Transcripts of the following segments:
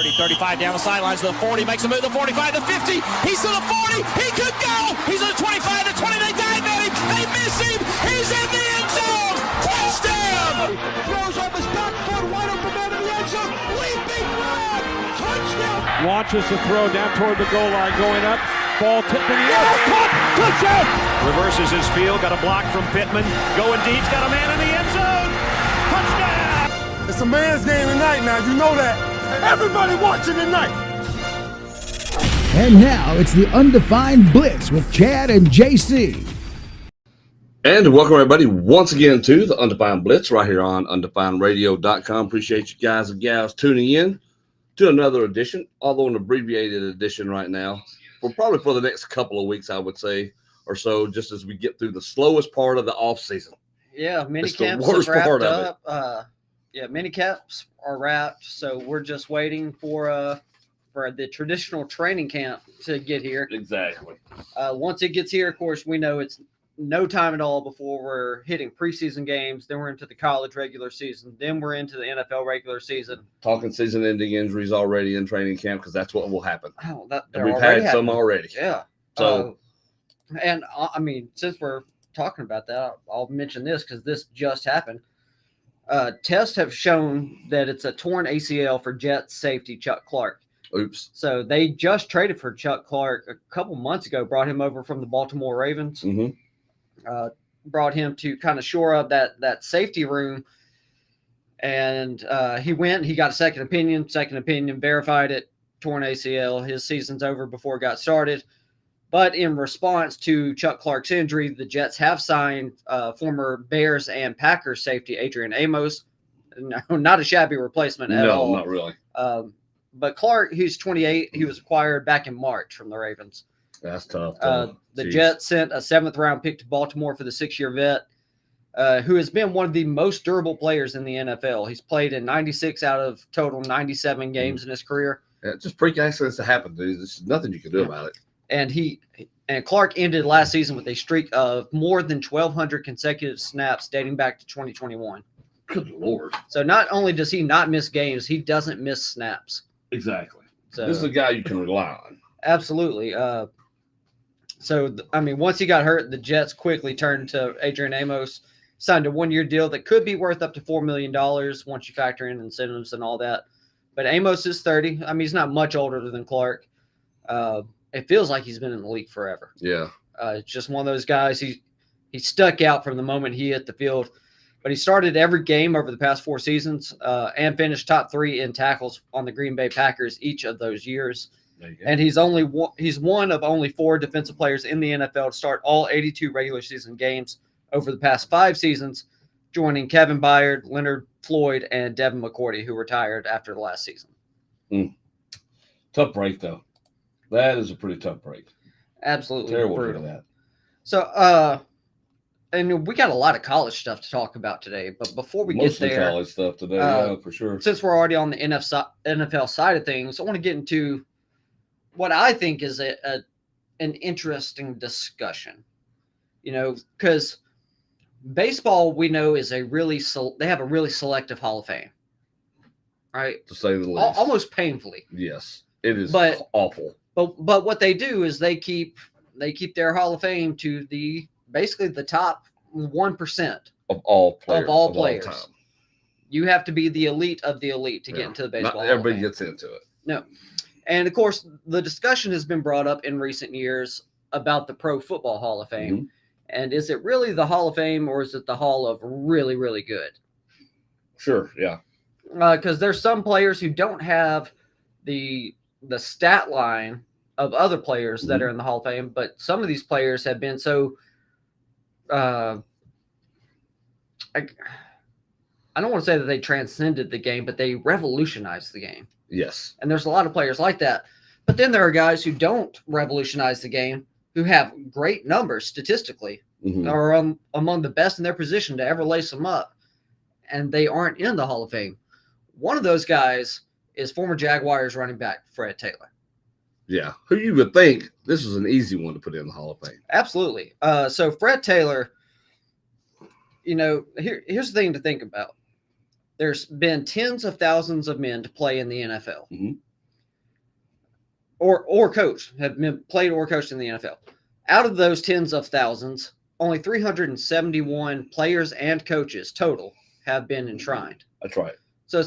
30, 35 down the sidelines to the 40, makes a move to the 45, the 50, he's to the 40, he could go, he's at the 25, the 20, they dive at him, they miss him, he's in the end zone, touchdown! Throws off his back foot, wide open man in the end zone, leaping grab, touchdown! Launches the throw down toward the goal line, going up, ball tipped in the air, caught, touchdown! Reverses his field, got a block from Pittman, going deep, got a man in the end zone, touchdown! It's a man's game tonight now, you know that. Everybody watching tonight. And now it's the Undefined Blitz with Chad and JC. And welcome everybody once again to the Undefined Blitz right here on undefinedradio.com. Appreciate you guys and gals tuning in to another edition, although an abbreviated edition right now. Well, probably for the next couple of weeks, I would say, or so, just as we get through the slowest part of the off season. Yeah, mini It's the camps worst have wrapped part of it. up. Mini camps are wrapped, so we're just waiting for the traditional training camp to get here. Exactly. Once it gets here, of course, we know it's no time at all before we're hitting preseason games. Then we're into the college regular season. Then we're into the NFL regular season. Talking season-ending injuries already in training camp because that's what will happen. Oh, And we've had some already. Yeah. So, And I mean, since we're talking about that, I'll mention this because this just happened. Tests have shown that it's a torn ACL for Jets safety Chuck Clark. oops. So they just traded for Chuck Clark a couple months ago, brought him over from the Baltimore Ravens, Mm-hmm. brought him to kind of shore up that safety room. And he got a second opinion, verified it, torn ACL. His season's over before it got started. But in response to Chuck Clark's injury, the Jets have signed former Bears and Packers safety Adrian Amos. No, not a shabby replacement at all. No, not really. But Clark, who's 28, he was acquired back in March from the Ravens. That's tough. The Jets sent a 7th-round pick to Baltimore for the 6-year vet, who has been one of the most durable players in the NFL. He's played in 96 out of total 97 games in his career. Yeah, just freak accidents to happen, dude. There's nothing you can do about it. And Clark ended last season with a streak of more than 1,200 consecutive snaps dating back to 2021. Good Lord. So not only does he not miss games, he doesn't miss snaps. Exactly. So This is a guy you can rely on. absolutely. Once he got hurt, the Jets quickly turned to Adrian Amos, signed a 1-year deal that could be worth up to $4 million once you factor in incentives and all that. But Amos is 30. I mean, he's not much older than Clark. It feels like he's been in the league forever. Yeah. It's just one of those guys. He stuck out from the moment he hit the field. But he started every game over the past 4 seasons and finished top 3 in tackles on the Green Bay Packers each of those years. There you go. And he's one of only 4 defensive players in the NFL to start all 82 regular season games over the past 5 seasons, joining Kevin Byard, Leonard Floyd, and Devin McCourty, who retired after the last season. Tough break, though. That is a pretty tough break. Absolutely Terrible for brutal. that. So, and we got a lot of college stuff to talk about today. But before we Mostly get there, college stuff today, yeah, for sure. since we're already on the NFL side of things, I want to get into what I think is an interesting discussion. You know, because baseball, we know, is they have a really selective Hall of Fame, right? To say the least. Almost painfully. Yes. It is But- awful. But what they do is they keep their Hall of Fame to basically the top 1%. Of all players. Of all players. time. You have to be the elite of the elite to get into the baseball Not Hall of everybody Fame. gets into it. No. And of course, the discussion has been brought up in recent years about the Pro Football Hall of Fame. Mm-hmm. And is it really the Hall of Fame or is it the Hall of really, really good? Sure, yeah. Because there's some players who don't have the stat line of other players that are in the Hall of Fame, but some of these players have been so I don't want to say that they transcended the game, but they revolutionized the game. Yes. And there's a lot of players like that. But then there are guys who don't revolutionize the game, who have great numbers statistically, Mhm. are among the best in their position to ever lace them up, and they aren't in the Hall of Fame. One of those guys is former Jaguars running back Fred Taylor. Yeah. Who you would think this was an easy one to put in the Hall of Fame. Absolutely. So Fred Taylor, here's the thing to think about. There's been tens of thousands of men to play in the NFL. Mhm. or coached, have been played or coached in the NFL. Out of those tens of thousands, only 371 players and coaches total have been enshrined. That's right. So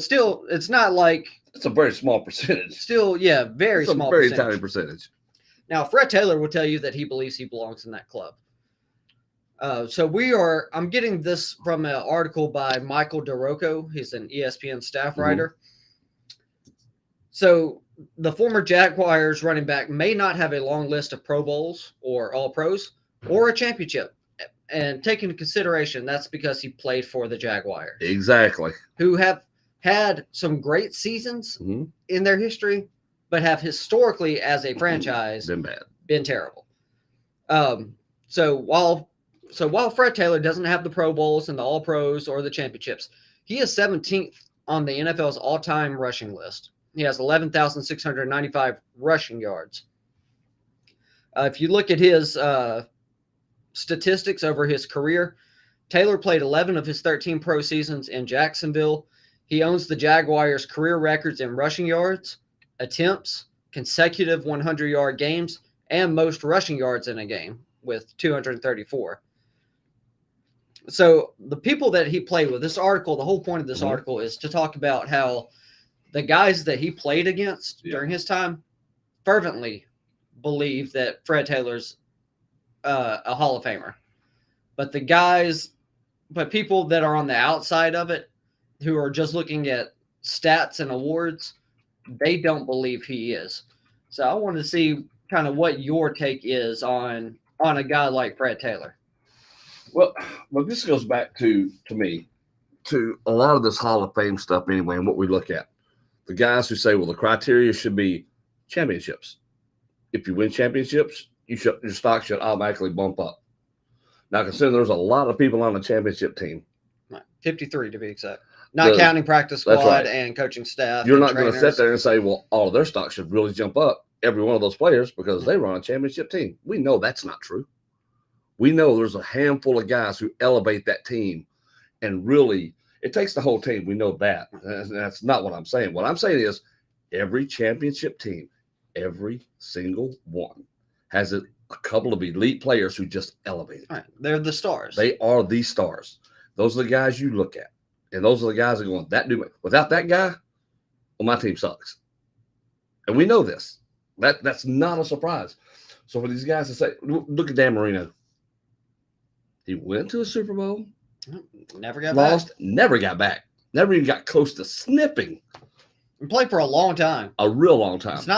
it's not like it's a very small percentage. Still, yeah, very it's small, a very percentage. tiny percentage. Now, Fred Taylor will tell you that he believes he belongs in that club. I'm getting this from an article by Michael DeRocco. He's an ESPN staff writer. So the former Jaguars running back may not have a long list of Pro Bowls or All Pros or a championship. And take into consideration, that's because he played for the Jaguars. Exactly. Who have had some great seasons in their history, but have historically, as a franchise, been terrible. So while Fred Taylor doesn't have the Pro Bowls and the All Pros or the championships, he is 17th on the NFL's all-time rushing list. He has 11,695 rushing yards. If you look at his statistics over his career, Taylor played 11 of his 13 pro seasons in Jacksonville. He owns the Jaguars' career records in rushing yards, attempts, consecutive 100-yard games, and most rushing yards in a game with 234. So the people that he played with, this article, the whole point of this article is to talk about how the guys that he played against during his time fervently believe that Fred Taylor's a Hall of Famer. But people that are on the outside of it, who are just looking at stats and awards, they don't believe he is. So I want to see kind of what your take is on a guy like Fred Taylor. Well, this goes back to me, to a lot of this Hall of Fame stuff anyway, and what we look at. The guys who say, well, the criteria should be championships. If you win championships, your stock should automatically bump up. Now, consider there's a lot of people on the championship team. 53 to be exact. Not counting practice squad and coaching staff. You're not going to sit there and say, well, all of their stock should really jump up, every one of those players, because they run a championship team. We know that's not true. We know there's a handful of guys who elevate that team, and really, it takes the whole team. We know that. That's not what I'm saying. What I'm saying is every championship team, every single one, has a couple of elite players who just elevate it. Right. They're the stars. They are the stars. Those are the guys you look at. And those are the guys that are going, that dude, without that guy, well, my team sucks. And we know this. That's not a surprise. So for these guys to say, look at Dan Marino. He went to a Super Bowl. Never got lost, back. Never got back. Never even got close to sniffing. He played for a long time. A real long time. It's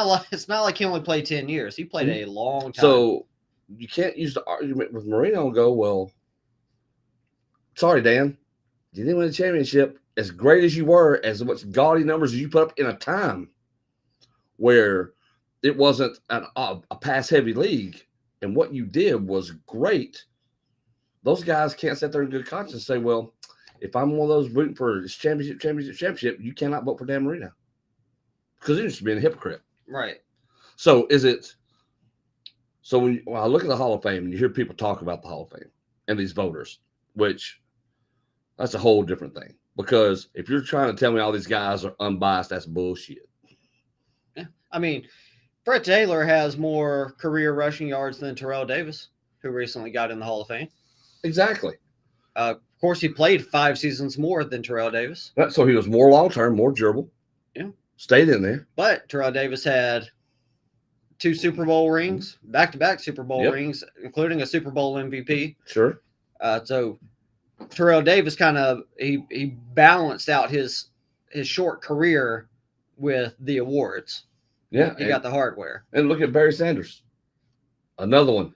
not like he only played 10 years. He played a long time. So you can't use the argument with Marino and go, well, sorry, Dan. You didn't win the championship. As great as you were, as much gaudy numbers as you put up in a time where it wasn't a pass-heavy league, and what you did was great. Those guys can't sit there in good conscience and say, well, if I'm one of those rooting for this championship, you cannot vote for Dan Marino. Because you're just being a hypocrite. Right. So when I look at the Hall of Fame and you hear people talk about the Hall of Fame and these voters, which that's a whole different thing. Because if you're trying to tell me all these guys are unbiased, that's bullshit. Yeah. I mean, Fred Taylor has more career rushing yards than Terrell Davis, who recently got in the Hall of Fame. Exactly. Of course, he played 5 seasons more than Terrell Davis. So he was more long-term, more durable. Yeah. Stayed in there. But Terrell Davis had 2 Super Bowl rings, back-to-back Super Bowl rings, including a Super Bowl MVP. Sure. So Terrell Davis kind of he balanced out his short career with the awards. Yeah. He got the hardware. And look at Barry Sanders. Another one.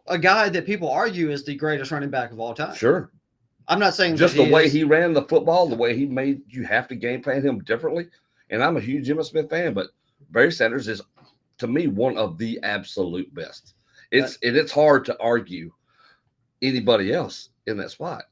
A guy that people argue is the greatest running back of all time. Sure. I'm not saying just the way he ran the football, the way he made you have to game plan him differently. And I'm a huge Emmitt Smith fan, but Barry Sanders is, to me, one of the absolute best. It's hard to argue anybody else in that spot,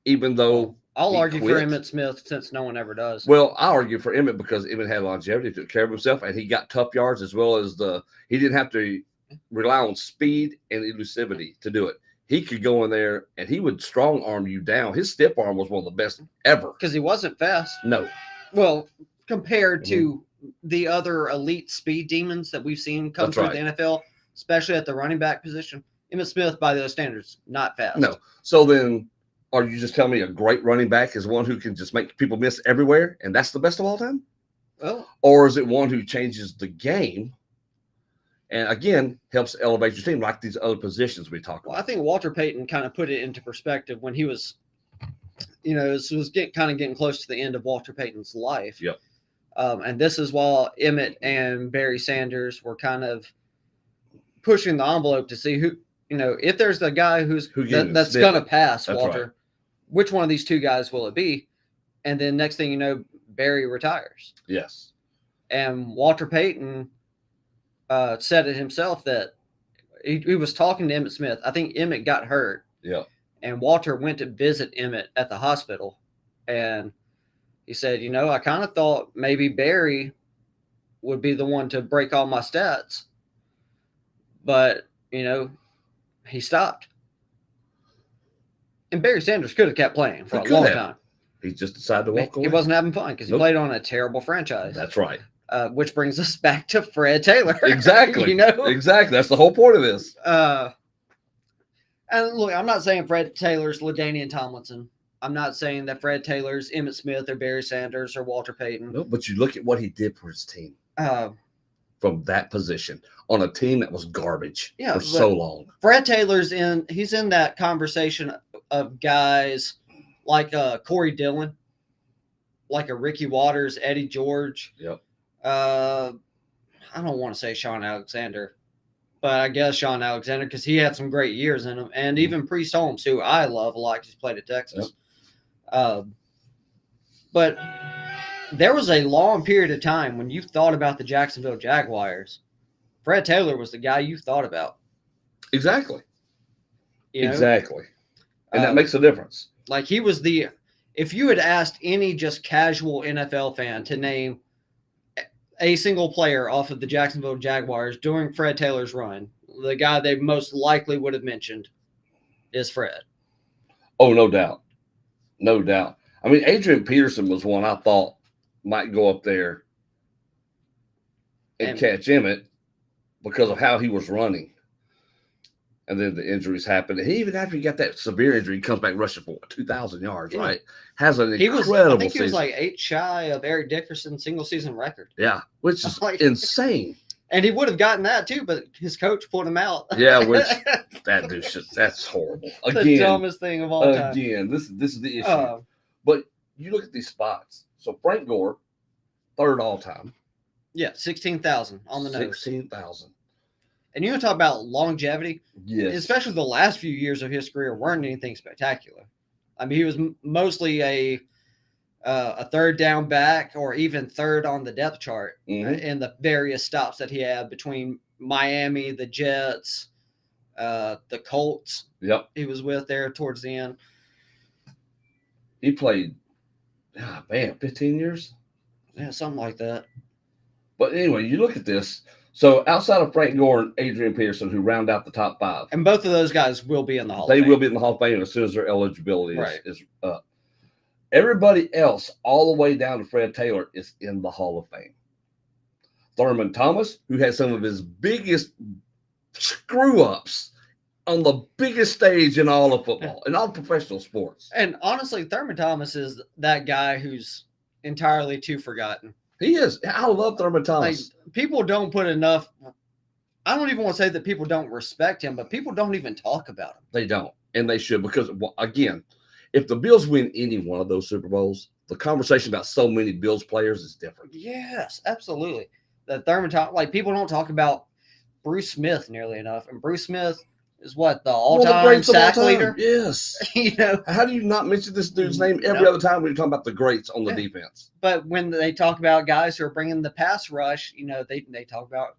even though I'll argue for Emmitt Smith since no one ever does. Well, I argue for Emmitt because Emmitt had longevity, took care of himself, and he got tough yards as well as he didn't have to rely on speed and elusivity to do it. He could go in there and he would strong arm you down. His stiff arm was one of the best ever. Because he wasn't fast. No. Well, compared to the other elite speed demons that we've seen come through the NFL, especially at the running back position. Emmitt Smith, by those standards, not fast. No. So then, are you just telling me a great running back is one who can just make people miss everywhere, and that's the best of all time? Well, or is it one who changes the game and, again, helps elevate your team like these other positions we talk about? I think Walter Payton kind of put it into perspective when he was, getting close to the end of Walter Payton's life. Yep. And this is while Emmett and Barry Sanders were kind of pushing the envelope to see who, if there's a guy that's going to pass Walter, which one of these two guys will it be? And then next thing you know, Barry retires. Yes. And Walter Payton said it himself that he was talking to Emmitt Smith. I think Emmitt got hurt. Yeah. And Walter went to visit Emmitt at the hospital. And he said, I kind of thought maybe Barry would be the one to break all my stats. But, he stopped. And Barry Sanders could have kept playing for a long time. He just decided to walk away. He wasn't having fun because he played on a terrible franchise. That's right. Which brings us back to Fred Taylor. Exactly. Exactly. That's the whole point of this. And look, I'm not saying Fred Taylor's LaDainian Tomlinson. I'm not saying that Fred Taylor's Emmitt Smith or Barry Sanders or Walter Payton. No, but you look at what he did for his team from that position on a team that was garbage for so long. Fred Taylor's he's in that conversation of guys like Corey Dillon, like a Ricky Waters, Eddie George. Yep. I don't want to say Sean Alexander, but I guess Sean Alexander because he had some great years in him. And even Priest Holmes, who I love a lot because he's played at Texas. Yep. But there was a long period of time when you thought about the Jacksonville Jaguars. Fred Taylor was the guy you thought about. Exactly. Exactly. And that makes a difference. Like he was if you had asked any just casual NFL fan to name a single player off of the Jacksonville Jaguars during Fred Taylor's run, the guy they most likely would have mentioned is Fred. Oh, no doubt. No doubt. I mean, Adrian Peterson was one I thought might go up there and catch Emmett because of how he was running. And then the injuries happened. And even after he got that severe injury, he comes back rushing for 2,000 yards, right? Has an incredible I think he was season. like 8 shy of Eric Dickerson's single-season record. Yeah, which is insane. And he would have gotten that too, but his coach pulled him out. Yeah, which that dude that's horrible. Again, the dumbest thing of all time. Again, this is the issue. But you look at these spots. So Frank Gore, third all time. Yeah, 16,000 on the nose. 16,000. And you want to talk about longevity? Yes. Especially the last few years of his career weren't anything spectacular. I mean, he was mostly a third down back or even third on the depth chart in the various stops that he had between Miami, the Jets, the Colts. Yep. He was with there towards the end. He played, 15 years? Yeah, something like that. But anyway, you look at this. So outside of Frank Gore and Adrian Peterson, who round out the top 5. And both of those guys will be in the Hall of Fame. They will be in the Hall of Fame as soon as their eligibility is up. Everybody else, all the way down to Fred Taylor, is in the Hall of Fame. Thurman Thomas, who had some of his biggest screw-ups on the biggest stage in all of football, in all professional sports. And honestly, Thurman Thomas is that guy who's entirely too forgotten. He is. I love Thurman Thomas. Like, people don't put enough. I don't even want to say that people don't respect him, but people don't even talk about him. They don't, and they should, because, again, if the Bills win any one of those Super Bowls, the conversation about so many Bills players is different. Yes, absolutely. That Thurman Thomas, like people don't talk about Bruce Smith nearly enough, and Bruce Smith is what the all-time sack leader. Yes. How do you not mention this dude's name every other time when you're talking about the greats on the defense? But when they talk about guys who are bringing the pass rush, they talk about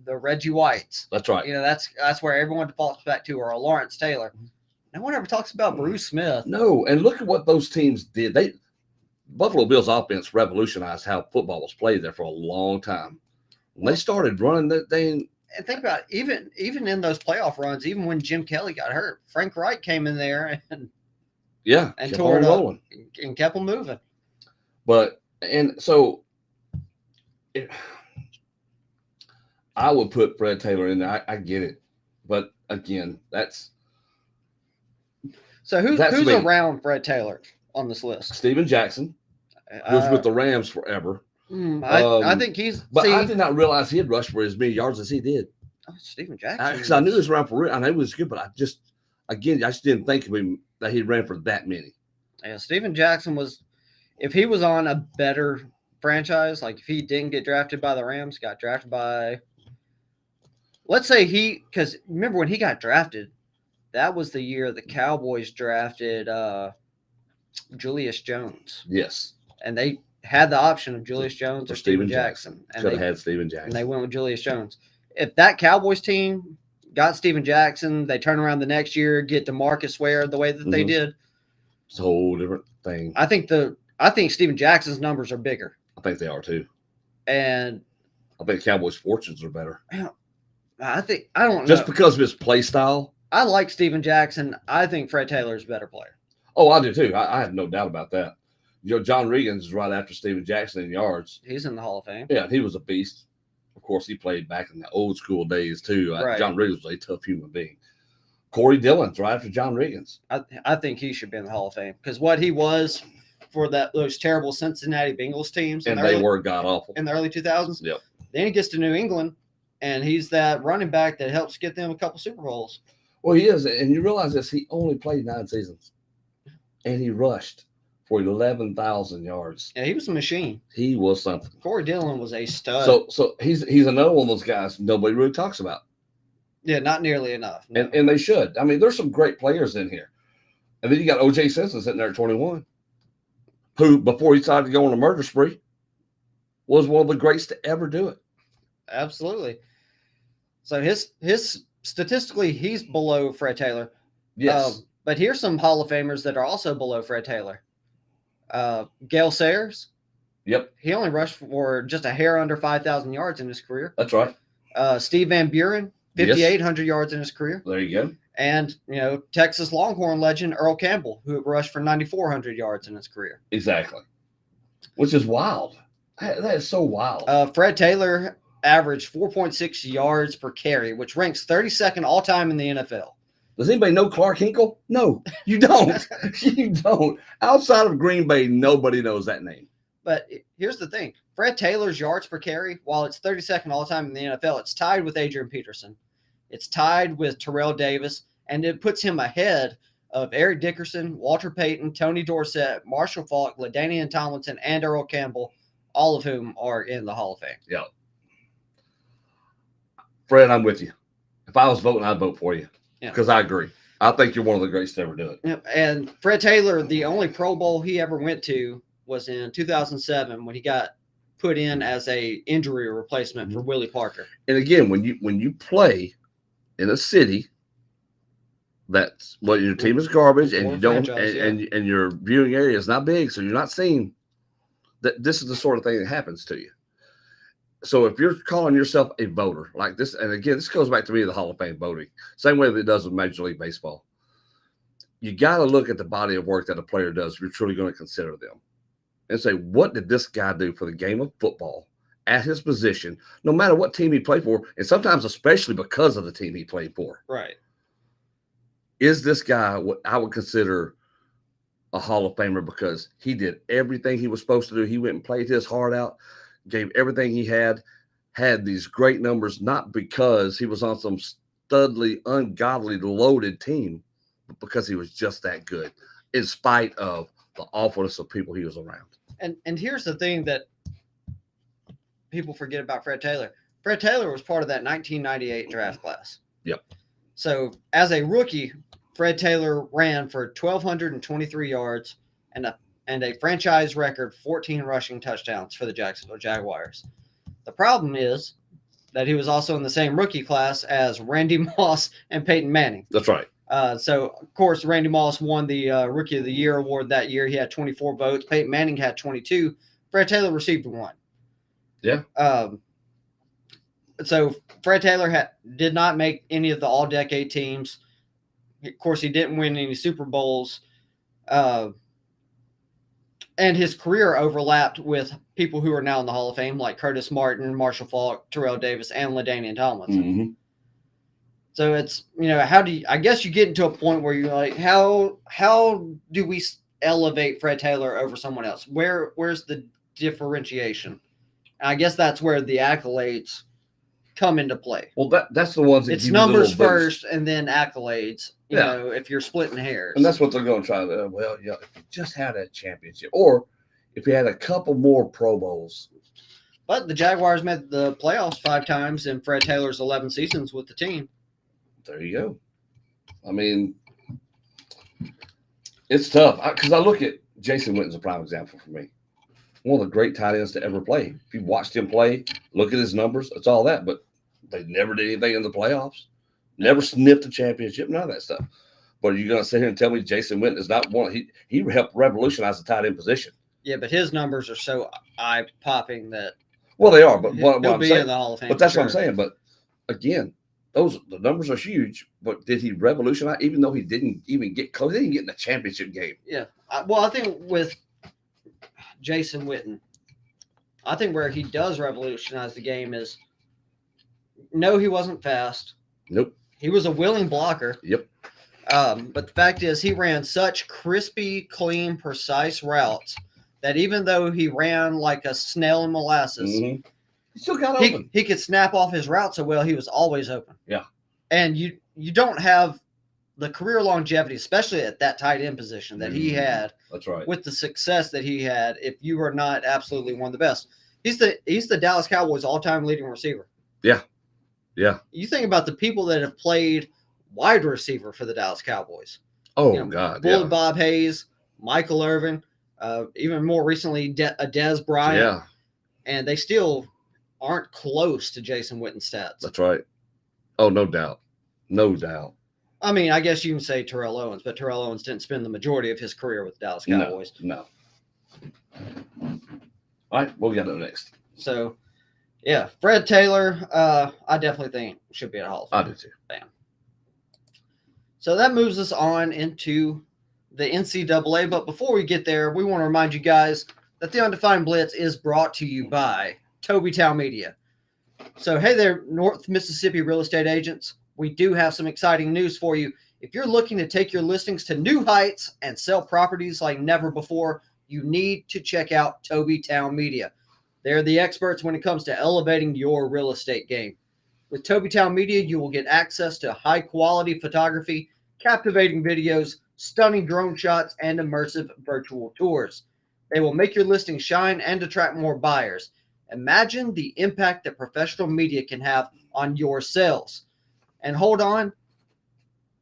the Reggie Whites. That's right. That's where everyone defaults back to, or a Lawrence Taylor. No one ever talks about Bruce Smith. No, and look at what those teams did. Buffalo Bills offense revolutionized how football was played there for a long time. When they started running that thing. And think about it, even in those playoff runs, even when Jim Kelly got hurt, Frank Wright came in there and tore it up and kept them moving. And so I would put Fred Taylor in there. I get it. But again, that's who's me. around Fred Taylor on this list? Steven Jackson, who's with the Rams forever. I think he's. But I did not realize he had rushed for as many yards as he did. Oh, Steven Jackson. Because I knew he was around for real. I know he was good, but I just didn't think of him that he ran for that many. Yeah, Steven Jackson was, if he was on a better franchise, like if he didn't get drafted by the Rams, got drafted by, let's say because remember when he got drafted, that was the year the Cowboys drafted Julius Jones. Yes. And they had the option of Julius Jones or Steven Jackson. Could have had Steven Jackson. And they went with Julius Jones. If that Cowboys team got Steven Jackson, they turn around the next year, get DeMarcus Ware the way that they did. It's a whole different thing. I think Steven Jackson's numbers are bigger. I think they are too. And I think Cowboys' fortunes are better. I don't know. Just because of his play style. I like Steven Jackson. I think Fred Taylor's a better player. Oh, I do too. I have no doubt about that. John Regans is right after Steven Jackson in yards. He's in the Hall of Fame. Yeah, he was a beast. Of course, he played back in the old school days too. Right. John Regans was a tough human being. Corey Dillon's right after John Regans. I think he should be in the Hall of Fame because what he was for those terrible Cincinnati Bengals teams. And they were god-awful. In the early 2000s. Yep. Then he gets to New England, and he's that running back that helps get them a couple Super Bowls. Well, he is. And you realize this, he only played 9 seasons. And he rushed for 11,000 yards. Yeah, he was a machine. He was something. Corey Dillon was a stud. So he's another one of those guys nobody really talks about. Yeah, not nearly enough. No. And they should. I mean, there's some great players in here. And then you got O.J. Simpson sitting there at 21, who, before he decided to go on a murder spree, was one of the greats to ever do it. Absolutely. So his statistically, he's below Fred Taylor. Yes. But here's some Hall of Famers that are also below Fred Taylor. Gale Sayers. Yep. He only rushed for just a hair under 5,000 yards in his career. That's right. Steve Van Buren, 5,800 yards in his career. There you go. And, Texas Longhorn legend Earl Campbell, who rushed for 9,400 yards in his career. Exactly. Which is wild. That is so wild. Fred Taylor averaged 4.6 yards per carry, which ranks 32nd all time in the NFL. Does anybody know Clark Hinkle? No, you don't. You don't. Outside of Green Bay, nobody knows that name. But here's the thing. Fred Taylor's yards per carry, while it's 32nd all time in the NFL, it's tied with Adrian Peterson. It's tied with Terrell Davis, and it puts him ahead of Eric Dickerson, Walter Payton, Tony Dorsett, Marshall Faulk, LaDainian Tomlinson, and Earl Campbell, all of whom are in the Hall of Fame. Yeah. Fred, I'm with you. If I was voting, I'd vote for you. Because I agree. I think you're one of the greats to ever do it. Yep. And Fred Taylor, the only Pro Bowl he ever went to was in 2007 when he got put in as a injury replacement for Willie Parker. And again, when you play in a city that's your team is garbage and you don't and your viewing area is not big, so you're not seeing that this is the sort of thing that happens to you. So if you're calling yourself a voter like this, and again, this goes back to me, the Hall of Fame voting, same way that it does with Major League Baseball. You got to look at the body of work that a player does if you're truly going to consider them and say, what did this guy do for the game of football at his position, no matter what team he played for, and sometimes especially because of the team he played for. Right. Is this guy what I would consider a Hall of Famer because he did everything he was supposed to do? He went and played his heart out, gave everything he had these great numbers, not because he was on some studly, ungodly, loaded team, but because he was just that good, in spite of the awfulness of people he was around. And here's the thing that people forget about Fred Taylor. Fred Taylor was part of that 1998 draft class. Yep. So as a rookie, Fred Taylor ran for 1,223 yards and a franchise record 14 rushing touchdowns for the Jacksonville Jaguars. The problem is that he was also in the same rookie class as Randy Moss and Peyton Manning. That's right. So, of course, Randy Moss won the Rookie of the Year award that year. He had 24 votes. Peyton Manning had 22. Fred Taylor received 1. Yeah. So Fred Taylor did not make any of the all-decade teams. Of course, he didn't win any Super Bowls. And his career overlapped with people who are now in the Hall of Fame, like Curtis Martin, Marshall Faulk, Terrell Davis, and LaDainian Tomlinson. Mm-hmm. So it's, I guess you get into a point where you're like, how do we elevate Fred Taylor over someone else? Where's the differentiation? And I guess that's where the accolades come into play. Well, that's the ones that it's give numbers you the little first and then accolades, you know, if you're splitting hairs. And that's what they're going to try to, well, if you just had a championship, or if you had a couple more Pro Bowls. But the Jaguars made the playoffs 5 times in Fred Taylor's 11 seasons with the team. There you go. I mean, it's tough because I look at Jason Witten's a prime example for me. One of the great tight ends to ever play. If you watched him play, look at his numbers, it's all that. But they never did anything in the playoffs, never sniffed a championship, none of that stuff. But are you going to sit here and tell me Jason Witten is not one? He helped revolutionize the tight end position. Yeah, but his numbers are so eye-popping that. Well, they are, but he'll what I'm be saying, in the Hall of Fame. but that's for what I'm sure. saying. But again, the numbers are huge. But did he revolutionize? Even though he didn't even get close, he didn't get in the championship game. Yeah, I think with Jason Witten, I think where he does revolutionize the game is, no, he wasn't fast. Nope. He was a willing blocker. Yep. But the fact is, he ran such crispy, clean, precise routes that even though he ran like a snail in molasses, he still got open. He could snap off his route so well, he was always open. Yeah. And you don't have the career longevity, especially at that tight end position that he had. That's right. With the success that he had, if you are not absolutely one of the best. He's the Dallas Cowboys all-time leading receiver. Yeah. Yeah. You think about the people that have played wide receiver for the Dallas Cowboys. Oh, God. Bullet Bob Hayes, Michael Irvin, even more recently, Dez Bryant. Yeah. And they still aren't close to Jason Witten's stats. That's right. Oh, no doubt. No doubt. I mean, I guess you can say Terrell Owens, but Terrell Owens didn't spend the majority of his career with the Dallas Cowboys. No. All right, what we got up next? So, yeah, Fred Taylor, I definitely think should be at Hall of Fame. I do too. Bam. So that moves us on into the NCAA. But before we get there, we want to remind you guys that the Undefined Blitz is brought to you by Tobytown Media. So, hey there, North Mississippi real estate agents. We do have some exciting news for you. If you're looking to take your listings to new heights and sell properties like never before, you need to check out Tobytown Media. They're the experts when it comes to elevating your real estate game. With Tobytown Media, you will get access to high-quality photography, captivating videos, stunning drone shots, and immersive virtual tours. They will make your listing shine and attract more buyers. Imagine the impact that professional media can have on your sales. And hold on,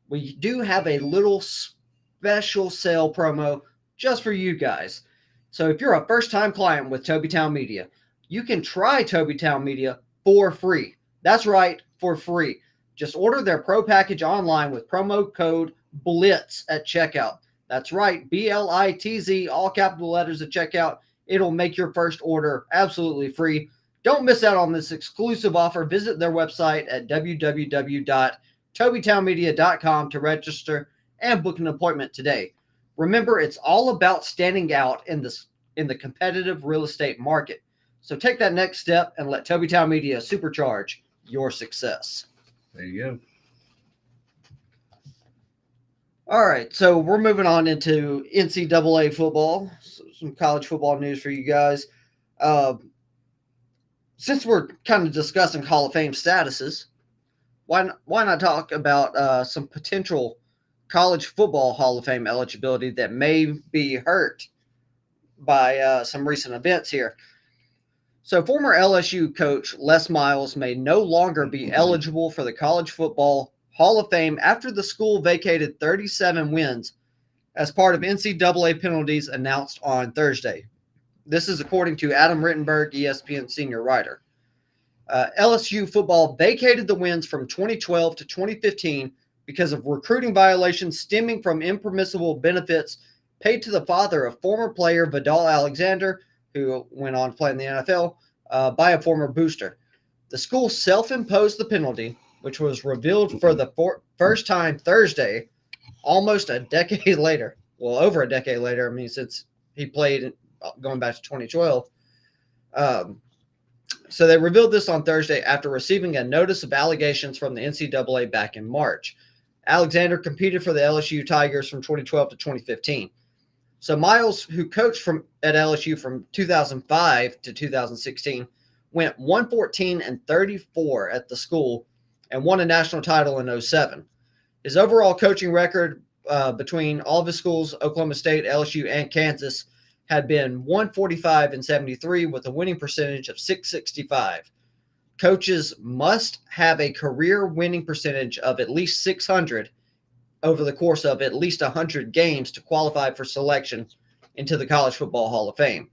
we do have a little special sale promo just for you guys. So if you're a first-time client with Tobytown Media, you can try Tobytown Media for free. That's right, for free. Just order their pro package online with promo code BLITZ at checkout. That's right, BLITZ, all capital letters at checkout. It'll make your first order absolutely free. Don't miss out on this exclusive offer. Visit their website at www.tobytownmedia.com to register and book an appointment today. Remember, it's all about standing out in the competitive real estate market. So take that next step and let Tobytown Media supercharge your success. There you go. All right, so we're moving on into NCAA football. Some college football news for you guys. Since we're kind of discussing Hall of Fame statuses, why not talk about some potential college football Hall of Fame eligibility that may be hurt by some recent events here? So former LSU coach Les Miles may no longer be eligible for the College Football Hall of Fame after the school vacated 37 wins as part of NCAA penalties announced on Thursday. This is according to Adam Rittenberg, ESPN senior writer. LSU football vacated the wins from 2012 to 2015 because of recruiting violations stemming from impermissible benefits paid to the father of former player Vidal Alexander, who went on to play in the NFL, by a former booster. The school self-imposed the penalty, which was revealed for the first time Thursday, almost a decade later. Well, over a decade later. I mean, since he played going back to 2012. So they revealed this on Thursday after receiving a notice of allegations from the NCAA back in March. Alexander competed for the LSU Tigers from 2012 to 2015. So Miles, who coached at LSU from 2005 to 2016, went 114-34 at the school and won a national title in 2007. His overall coaching record between all of his schools, Oklahoma State, LSU, and Kansas, had been 145-73 with a winning percentage of .665. Coaches must have a career winning percentage of at least 600 over the course of at least 100 games to qualify for selection into the College Football Hall of Fame.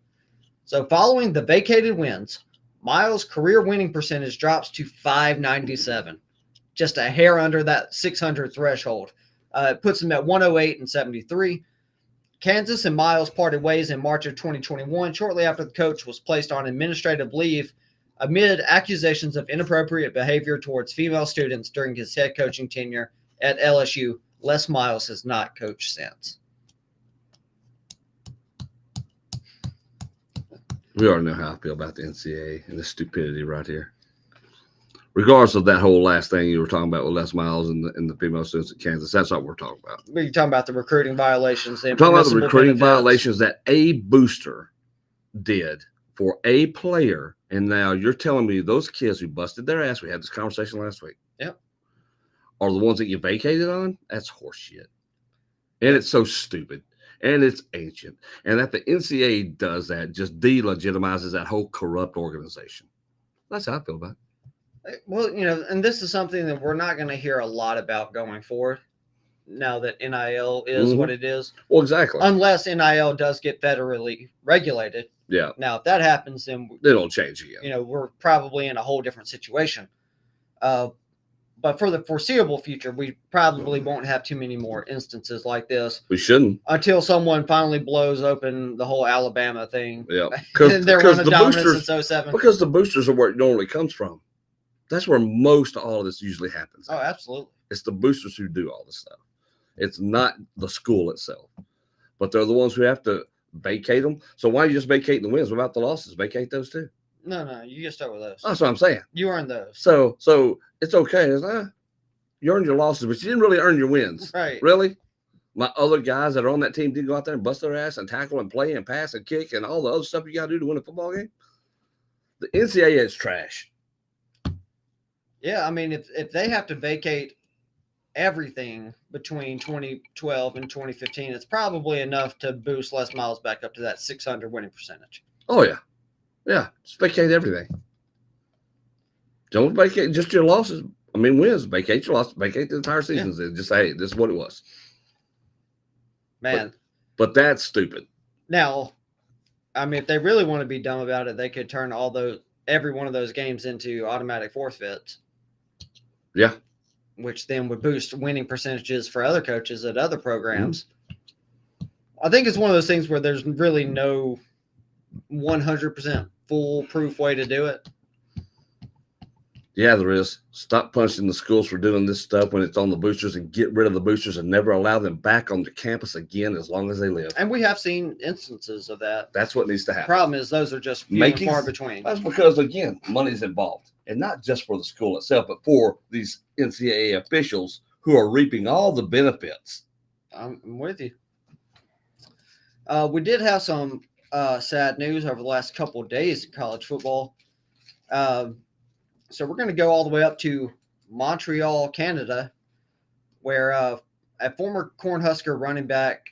So following the vacated wins, Miles' career winning percentage drops to .597, just a hair under that 600 threshold. It puts him at 108-73. Kansas and Miles parted ways in March of 2021, shortly after the coach was placed on administrative leave amid accusations of inappropriate behavior towards female students during his head coaching tenure at LSU. Les Miles has not coached since. We already know how I feel about the NCAA and the stupidity right here. Regardless of that whole last thing you were talking about with Les Miles and the female students at Kansas, that's what we're talking about. We're talking about the recruiting violations. We're talking about the recruiting violations that a booster did for a player, and now you're telling me those kids who busted their ass, we had this conversation last week, yep, are the ones that you vacated on? That's horseshit. And it's so stupid. And it's ancient. And that the NCAA does that just delegitimizes that whole corrupt organization. That's how I feel about it. Well, and this is something that we're not going to hear a lot about going forward now that NIL is what it is. Well, exactly. Unless NIL does get federally regulated. Yeah. Now, if that happens, then it'll change again. We're probably in a whole different situation. But for the foreseeable future, we probably won't have too many more instances like this. We shouldn't. Until someone finally blows open the whole Alabama thing. Yeah. Because the boosters, since 07. Because the boosters are where it normally comes from. That's where most of all of this usually happens. Oh, absolutely. It's the boosters who do all this stuff. It's not the school itself. But they're the ones who have to vacate them. So why are you just vacating the wins? What about the losses? Vacate those too. No, you get stuck with those. That's what I'm saying. You earned those. So it's okay. It's you earned your losses, but you didn't really earn your wins. Right. Really? My other guys that are on that team didn't go out there and bust their ass and tackle and play and pass and kick and all the other stuff you got to do to win a football game. The NCAA is trash. Yeah, I mean, if they have to vacate everything between 2012 and 2015, it's probably enough to boost Les Miles back up to that 600 winning percentage. Oh, yeah. Yeah, just vacate everything. Don't vacate just your losses. I mean, wins. Vacate your losses. Vacate the entire season. Yeah. Just say, hey, this is what it was. Man. But that's stupid. Now, I mean, if they really want to be dumb about it, they could turn every one of those games into automatic forfeits. Yeah. Which then would boost winning percentages for other coaches at other programs. I think it's one of those things where there's really no 100% foolproof way to do it. Yeah, there is. Stop punishing the schools for doing this stuff when it's on the boosters and get rid of the boosters and never allow them back on the campus again as long as they live. And we have seen instances of that. That's what needs to happen. The problem is those are just few and far between. That's because, again, money's involved. And not just for the school itself, but for these NCAA officials who are reaping all the benefits. I'm with you. We did have some sad news over the last couple of days in college football. So we're going to go all the way up to Montreal, Canada, where a former Cornhusker running back,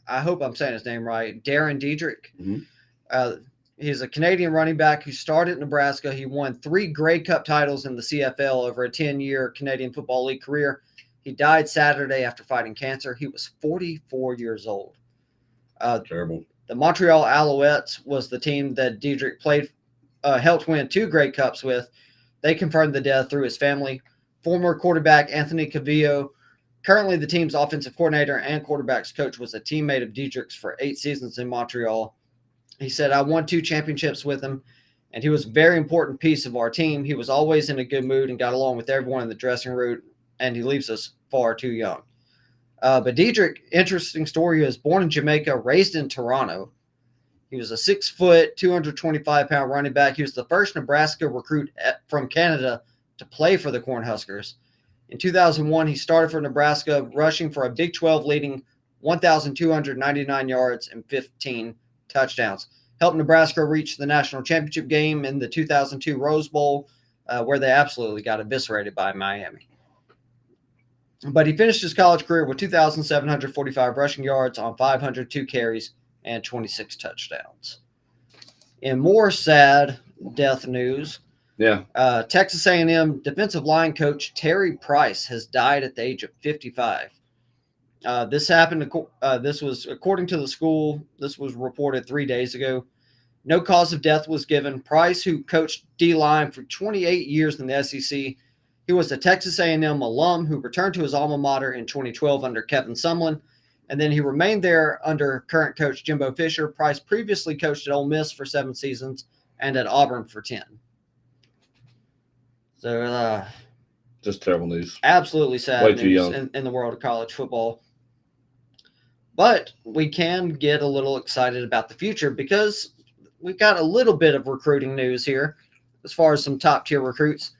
I hope I'm saying his name right, Darren Diedrich. Mm-hmm. He's a Canadian running back who started at Nebraska. He won 3 Grey Cup titles in the CFL over a 10-year Canadian Football League career. He died Saturday after fighting cancer. He was 44 years old. Terrible. The Montreal Alouettes was the team that Diedrich helped win 2 Grey Cups with. They confirmed the death through his family. Former quarterback Anthony Cavillo, currently the team's offensive coordinator and quarterbacks coach, was a teammate of Diedrich's for 8 seasons in Montreal. He said, I won 2 championships with him, and he was a very important piece of our team. He was always in a good mood and got along with everyone in the dressing room, and he leaves us far too young. But Diedrich, interesting story, he was born in Jamaica, raised in Toronto. He was a 6 foot, 225-pound running back. He was the first Nebraska recruit from Canada to play for the Cornhuskers. In 2001, he started for Nebraska, rushing for a Big 12 leading 1,299 yards and 15 touchdowns. Helped Nebraska reach the national championship game in the 2002 Rose Bowl, where they absolutely got eviscerated by Miami. But he finished his college career with 2,745 rushing yards on 502 carries and 26 touchdowns. In more sad death news, Texas A&M defensive line coach Terry Price has died at the age of 55. This happened. This was according to the school. This was reported 3 days ago. No cause of death was given. Price, who coached D-line for 28 years in the SEC, he was a Texas A&M alum who returned to his alma mater in 2012 under Kevin Sumlin, and then he remained there under current coach Jimbo Fisher. Price previously coached at Ole Miss for 7 seasons and at Auburn for 10. So, just terrible news. Absolutely sad Way too news young. in the world of college football. But we can get a little excited about the future because we've got a little bit of recruiting news here as far as some top-tier recruits.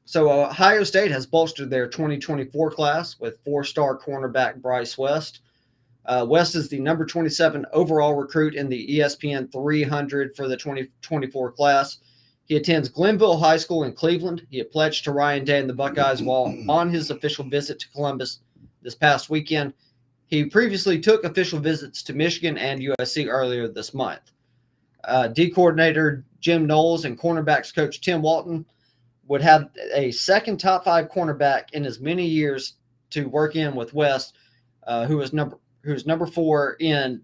So Ohio State has bolstered their 2024 class with 4-star cornerback Bryce West. West is the number 27 overall recruit in the ESPN 300 for the 2024 class. He attends Glenville High School in Cleveland. He had pledged to Ryan Day and the Buckeyes while on his official visit to Columbus this past weekend. He previously took official visits to Michigan and USC earlier this month. D coordinator Jim Knowles and cornerbacks coach Tim Walton would have a second top 5 cornerback in as many years to work in with West, who's number 4 in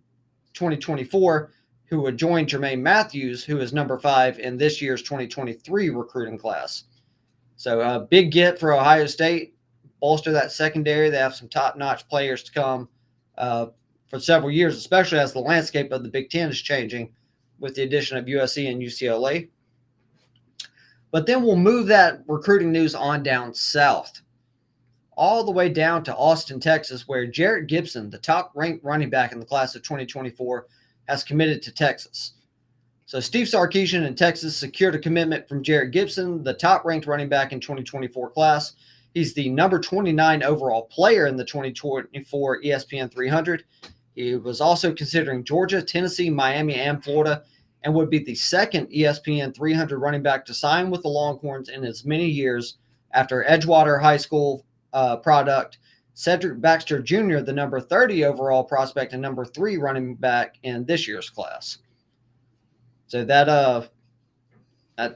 2024, who would join Jermaine Matthews, who is number 5 in this year's 2023 recruiting class. So a big get for Ohio State, bolster that secondary. They have some top-notch players to come for several years, especially as the landscape of the Big Ten is changing with the addition of USC and UCLA. But then we'll move that recruiting news on down south, all the way down to Austin, Texas, where Jarrett Gibson, the top-ranked running back in the class of 2024, has committed to Texas. So Steve Sarkisian in Texas secured a commitment from Jarrett Gibson, the top-ranked running back in 2024 class. He's the number 29 overall player in the 2024 ESPN 300. He was also considering Georgia, Tennessee, Miami, and Florida, and would be the second ESPN 300 running back to sign with the Longhorns in as many years after Edgewater High School product Cedric Baxter Jr., the number 30 overall prospect and number 3 running back in this year's class. So that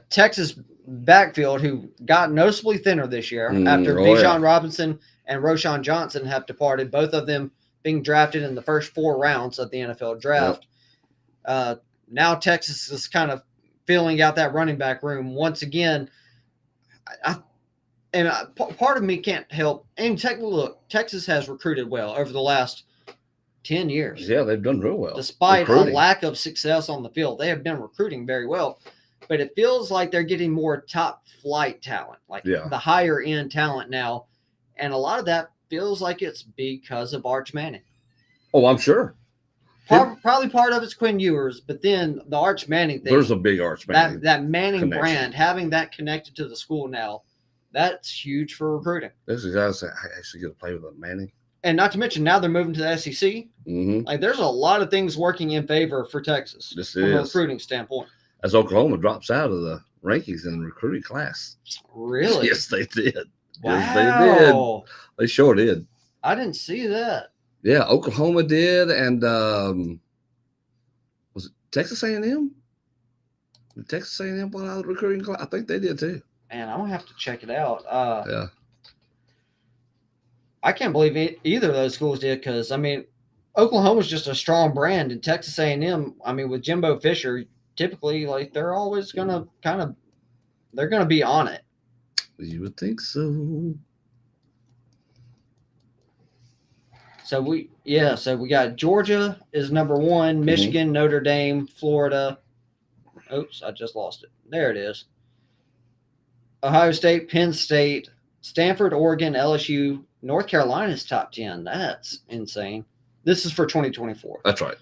Texas backfield, who got noticeably thinner this year after Bijan Robinson and Roschon Johnson have departed, both of them being drafted in the first 4 rounds of the NFL draft. Now Texas is kind of filling out that running back room once again. Part of me can't help. And look, Texas has recruited well over the last 10 years. Yeah, they've done real well. Despite a lack of success on the field, they have been recruiting very well. But it feels like they're getting more top flight talent, like the higher end talent now. And a lot of that feels like it's because of Arch Manning. Oh, I'm sure. Probably part of it's Quinn Ewers, but then the Arch Manning thing. There's a big Arch Manning. That Manning connection. brand, having that connected to the school now, that's huge for recruiting. This is guys that actually get to play with a Manning. And not to mention, now they're moving to the SEC. Mm-hmm. Like, there's a lot of things working in favor for Texas from a recruiting standpoint. As Oklahoma drops out of the rankings in the recruiting class. Really? Yes, they did. Wow. Yes, they did. They sure did. I didn't see that. Yeah, Oklahoma did, and was it Texas A&M? Did Texas A&M pull out of the recruiting class? I think they did too. Man, I'm gonna have to check it out. Yeah. I can't believe either of those schools did, because I mean, Oklahoma's just a strong brand, and Texas A&M, I mean, with Jimbo Fisher, typically like they're always gonna they're gonna be on it. You would think so. So we got Georgia is number 1, Michigan, Notre Dame, Florida. Oops, I just lost it. There it is. Ohio State, Penn State, Stanford, Oregon, LSU, North Carolina's top 10. That's insane. This is for 2024. That's right.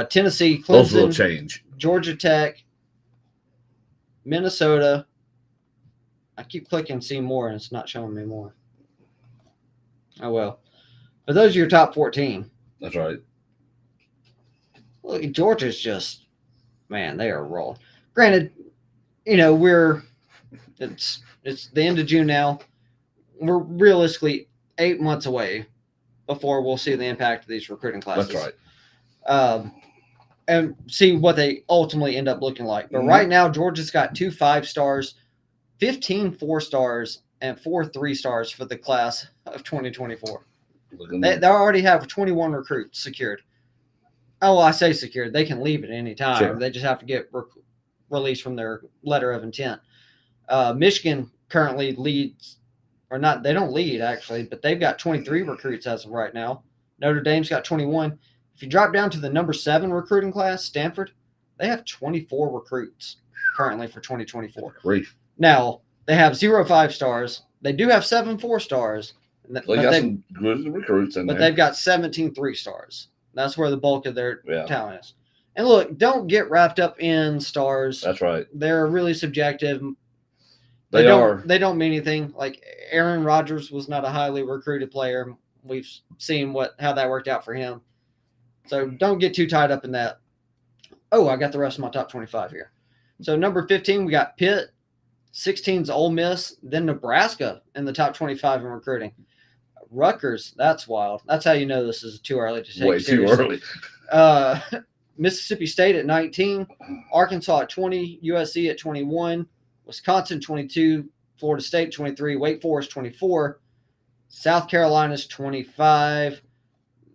Tennessee, Those will Clemson, change. Georgia Tech, Minnesota. I keep clicking see more, and it's not showing me more. Oh, well. But those are your top 14. That's right. Look, Georgia's just, man, they are rolling. Granted, it's the end of June now. We're realistically 8 months away before we'll see the impact of these recruiting classes. That's right. And see what they ultimately end up looking like. But right now, Georgia's got 2 5-stars, 15 4-stars, and 4 3-stars for the class of 2024. They already have 21 recruits secured. Oh, well, I say secured. They can leave at any time. Sure. They just have to get released from their letter of intent. Michigan currently leads, or not, they don't lead actually, but they've got 23 recruits as of right now. Notre Dame's got 21. If you drop down to the number 7 recruiting class, Stanford, they have 24 recruits currently for 2024. Grief. Now, they have 0 5-stars. They do have 7 4-stars. So they got some good recruits in there. But they've got 17 3-stars. That's where the bulk of their talent is. And look, don't get wrapped up in stars. That's right. They're really subjective. They are. They don't mean anything. Like Aaron Rodgers was not a highly recruited player. We've seen how that worked out for him. So don't get too tied up in that. Oh, I got the rest of my top 25 here. So number 15, we got Pitt. 16 is Ole Miss. Then Nebraska in the top 25 in recruiting. Rutgers, that's wild. That's how you know this is too early to take way seriously. Too early. Mississippi State at 19, Arkansas at 20, USC at 21, Wisconsin 22, Florida State 23, Wake Forest 24, South Carolina's 25.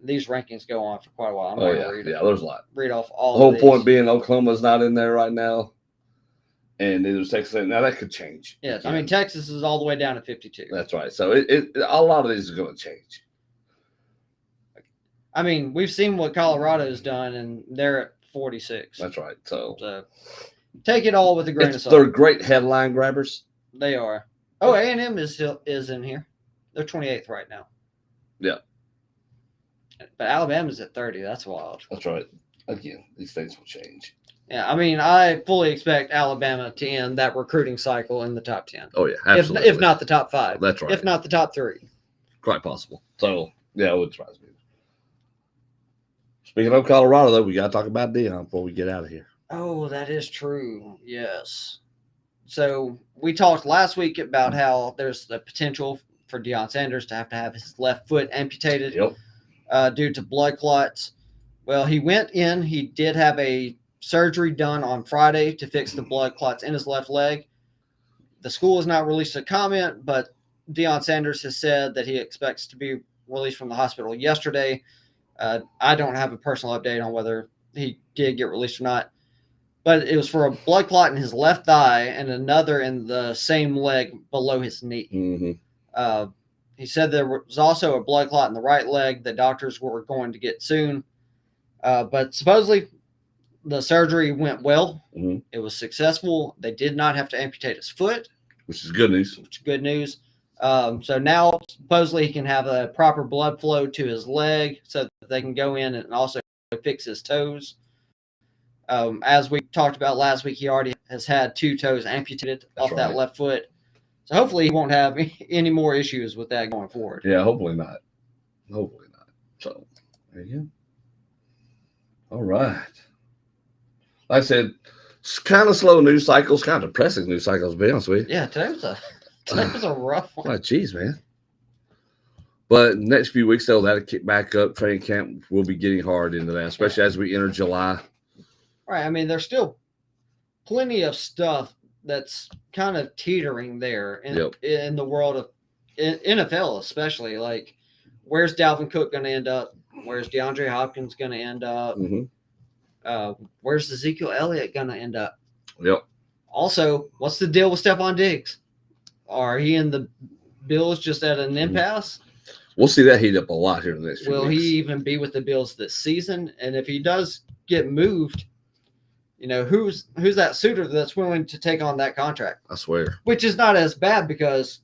These rankings go on for quite a while. I'm not going to there's a lot. read off all. The whole of point being Oklahoma's not in there right now, and neither is Texas. Now that could change. Yeah, I mean Texas is all the way down to 52. That's right. So a lot of these are going to change. I mean, we've seen what Colorado's done, and they're at 46. That's right. So take it all with a grain of salt. They're great headline grabbers. They are. Oh, A&M is in here. They're 28th right now. Yeah. But Alabama's at 30. That's wild. That's right. Again, these things will change. Yeah, I mean, I fully expect Alabama to end that recruiting cycle in the top 10. Oh, yeah, absolutely. If not the top 5. That's right. If not the top 3. Quite possible. So, yeah, it wouldn't surprise me. Speaking of Colorado, though, we got to talk about Deion before we get out of here. Oh, that is true. Yes. So we talked last week about how there's the potential for Deion Sanders to have his left foot amputated due to blood clots. Well, he went in. He did have a surgery done on Friday to fix the blood clots in his left leg. The school has not released a comment, but Deion Sanders has said that he expects to be released from the hospital yesterday. I don't have a personal update on whether he did get released or not, but it was for a blood clot in his left thigh and another in the same leg below his knee. Mm-hmm. He said there was also a blood clot in the right leg that doctors were going to get soon. But supposedly the surgery went well. Mm-hmm. It was successful. They did not have to amputate his foot. Which is good news. Good news. So now supposedly he can have a proper blood flow to his leg so that they can go in and also fix his toes. As we talked about last week, he already has had 2 toes amputated off that left foot. So hopefully he won't have any more issues with that going forward. Yeah, hopefully not. Hopefully not. So, there you go. All right. Like I said, it's kind of slow news cycles, kind of depressing news cycles, to be honest with you. Yeah, today was a rough one. Oh, geez, man. But next few weeks, though, that'll kick back up. Training camp will be getting hard into that, especially as we enter July. Right. I mean, there's still plenty of stuff that's kind of teetering there in the world of NFL, especially. Like, where's Dalvin Cook going to end up? Where's DeAndre Hopkins going to end up? Mm-hmm. Where's Ezekiel Elliott going to end up? Yep. Also, what's the deal with Stephon Diggs? Are he and the Bills just at an impasse? We'll see that heat up a lot here in the next few weeks. Will he even be with the Bills this season? And if he does get moved, who's that suitor that's willing to take on that contract? I swear. Which is not as bad because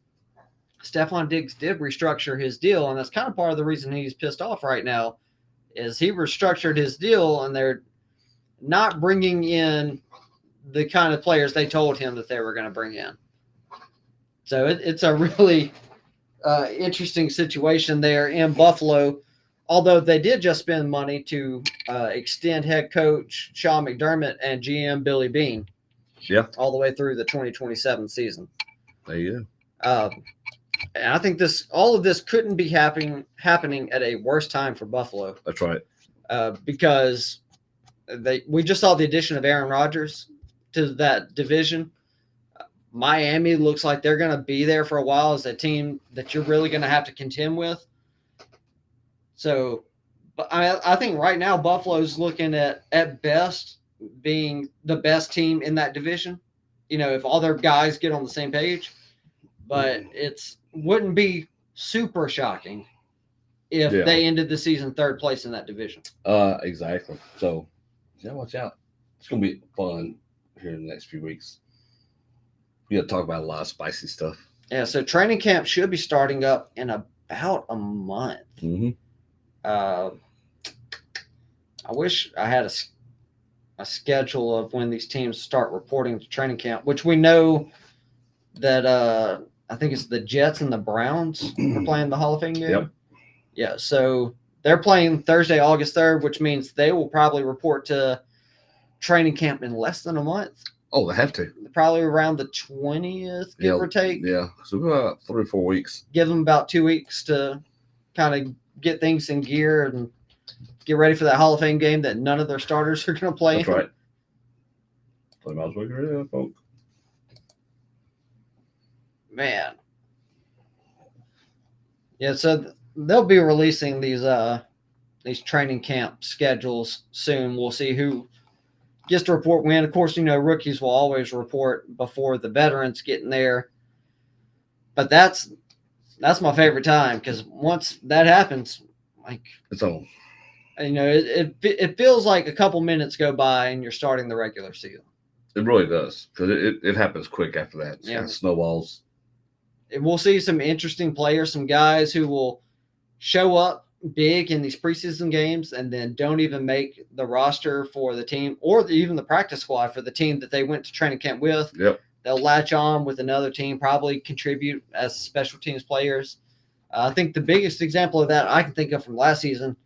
Stephon Diggs did restructure his deal, and that's kind of part of the reason he's pissed off right now is he restructured his deal, and they're not bringing in the kind of players they told him that they were going to bring in. So it's a really interesting situation there in Buffalo, although they did just spend money to extend head coach Sean McDermott and GM Billy Bean. Yeah. All the way through the 2027 season. There you go. And I think all of this couldn't be happening at a worse time for Buffalo. That's right. Because we just saw the addition of Aaron Rodgers to that division. Miami looks like they're going to be there for a while as a team that you're really going to have to contend with. So, but I think right now Buffalo's looking at best being the best team in that division. If all their guys get on the same page, but wouldn't be super shocking if they ended the season third place in that division. Exactly. So, watch out. It's going to be fun here in the next few weeks. We got to talk about a lot of spicy stuff. Yeah, so training camp should be starting up in about a month. Mm-hmm. I wish I had a schedule of when these teams start reporting to training camp, which we know that I think it's the Jets and the Browns are playing the Hall of Fame game. Yep. Yeah, so they're playing Thursday, August 3rd, which means they will probably report to training camp in less than a month. Oh, they have to. Probably around the 20th, give or take. Yeah, so about 3 or 4 weeks. Give them about 2 weeks to kind of get things in gear and get ready for that Hall of Fame game that none of their starters are going to play. That's right. Play Miles HOF Eligibility, folks. Man. Yeah, so they'll be releasing these training camp schedules soon. We'll see who gets to report when. Of course, rookies will always report before the veterans get in there. But that's my favorite time, because once that happens, like, it's on. It feels like a couple minutes go by and you're starting the regular season. It really does, because it happens quick after that. It's Yeah. kind of snowballs. And we'll see some interesting players, some guys who will show up big in these preseason games and then don't even make the roster for the team or even the practice squad for the team that they went to training camp with. Yep. They'll latch on with another team, probably contribute as special teams players. I think the biggest example of that I can think of from last season,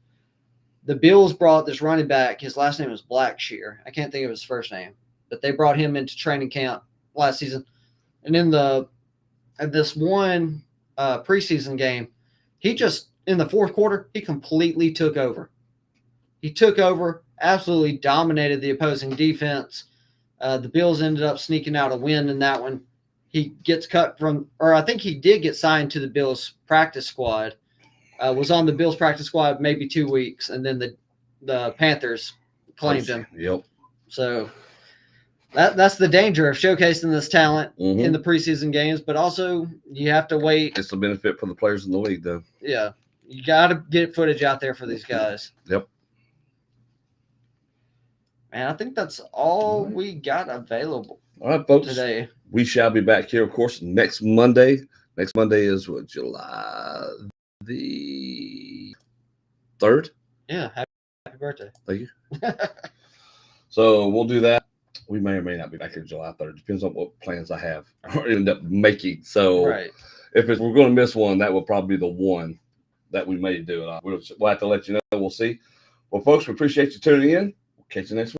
the Bills brought this running back. His last name was Blackshear. I can't think of his first name, but they brought him into training camp last season. And in this one preseason game, he just, in the fourth quarter, he completely took over. He took over, absolutely dominated the opposing defense. The Bills ended up sneaking out a win in that one. He gets cut from, or I think he did get signed to the Bills practice squad. Was on the Bills practice squad maybe 2 weeks, and then the Panthers claimed him. Yep. So that's the danger of showcasing this talent in the preseason games, but also you have to wait. It's a benefit for the players in the league, though. Yeah. You got to get footage out there for these guys. Yep. Man, I think that's all we got available. All right, folks. Today. We shall be back here, of course, next Monday. Next Monday is what, July the 3rd? Yeah. Happy birthday. Thank you. So we'll do that. We may or may not be back here July 3rd. Depends on what plans I have or end up making. So right. If we're going to miss one, that will probably be the one that we may do. We'll have to let you know. We'll see. Well, folks, we appreciate you tuning in. We'll catch you next week.